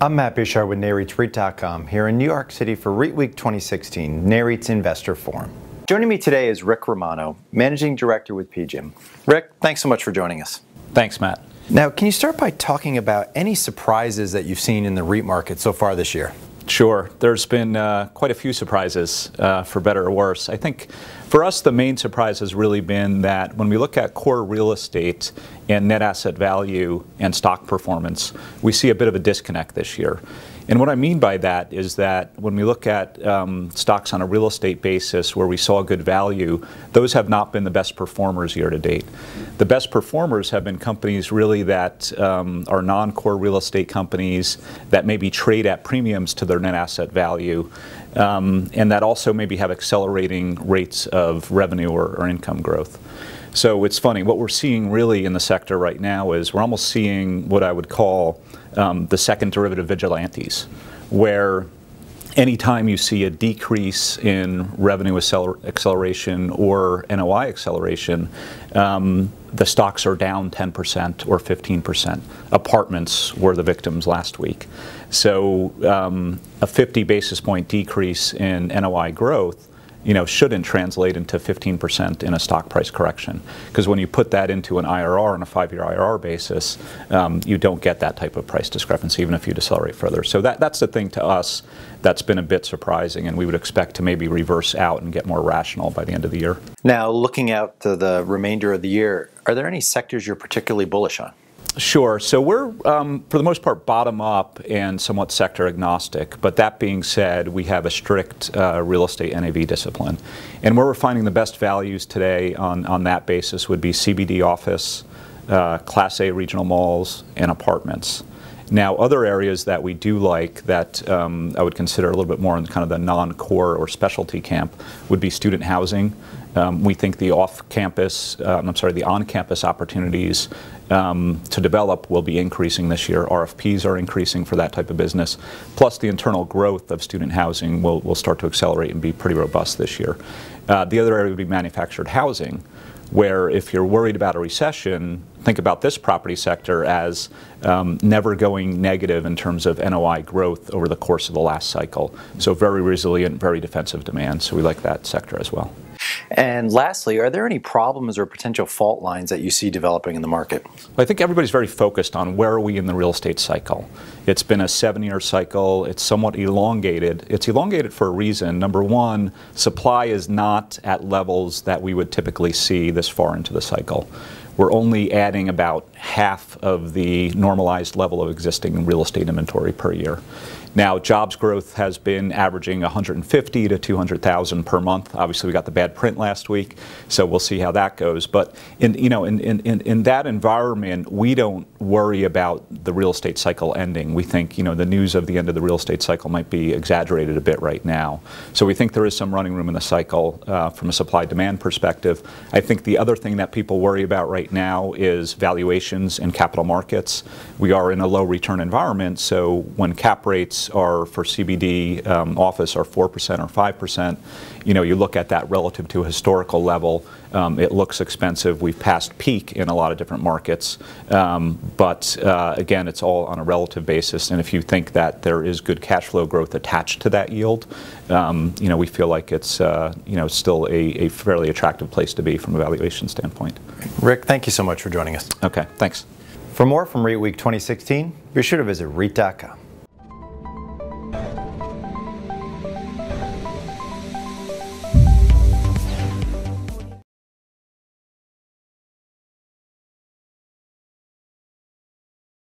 I'm Matt Bishar with NAREITsREIT.com here in New York City for REIT Week 2016, NAREIT's Investor Forum. Joining me today is Rick Romano, Managing Director with PGIM. Rick, thanks so much for joining us. Thanks, Matt. Now, can you start by talking about any surprises that you've seen in the REIT market so far this year? Sure. There's been quite a few surprises, for better or worse. I think for us, the main surprise has really been that when we look at core real estate and net asset value and stock performance, we see a bit of a disconnect this year. And what I mean by that is that when we look at stocks on a real estate basis where we saw good value, those have not been the best performers year to date. The best performers have been companies really that are non-core real estate companies that maybe trade at premiums to their net asset value and that also maybe have accelerating rates of revenue or income growth. So it's funny, what we're seeing really in the sector right now is we're almost seeing what I would call the second derivative vigilantes, where anytime you see a decrease in revenue acceleration or NOI acceleration, the stocks are down 10% or 15%. Apartments were the victims last week. So a 50 basis point decrease in NOI growth shouldn't translate into 15% in a stock price correction. Because when you put that into an IRR on a 5-year IRR basis, you don't get that type of price discrepancy even if you decelerate further. So that's the thing to us that's been a bit surprising, and we would expect to maybe reverse out and get more rational by the end of the year. Now, looking out to the remainder of the year, are there any sectors you're particularly bullish on? Sure. So we're, for the most part, bottom up and somewhat sector agnostic. But that being said, we have a strict real estate NAV discipline. And where we're finding the best values today on that basis would be CBD office, Class A regional malls, and apartments. Now, other areas that we do like that I would consider a little bit more in kind of the non-core or specialty camp would be student housing. We think the on-campus opportunities to develop will be increasing this year. RFPs are increasing for that type of business. Plus, the internal growth of student housing will start to accelerate and be pretty robust this year. The other area would be manufactured housing, where if you're worried about a recession, think about this property sector as never going negative in terms of NOI growth over the course of the last cycle. So very resilient, very defensive demand. So we like that sector as well. And lastly, are there any problems or potential fault lines that you see developing in the market? I think everybody's very focused on where are we in the real estate cycle. It's been a 7-year cycle. It's somewhat elongated. It's elongated for a reason. Number one, supply is not at levels that we would typically see this far into the cycle. We're only adding about half of the normalized level of existing real estate inventory per year. Now, jobs growth has been averaging 150 to 200,000 per month. Obviously, we got the bad print last week, so we'll see how that goes. But in that environment, we don't worry about the real estate cycle ending. We think the news of the end of the real estate cycle might be exaggerated a bit right now. So we think there is some running room in the cycle from a supply-demand perspective. I think the other thing that people worry about right now is valuations in capital markets. We are in a low return environment, so when cap rates are for CBD office are 4% or 5%, you look at that relative to a historical level, it looks expensive. We've passed peak in a lot of different markets, but again, it's all on a relative basis. And if you think that there is good cash flow growth attached to that yield, we feel like it's still a fairly attractive place to be from a valuation standpoint. Rick, thank you so much for joining us. Okay, thanks. For more from REIT Week 2016, be sure to visit REIT.com.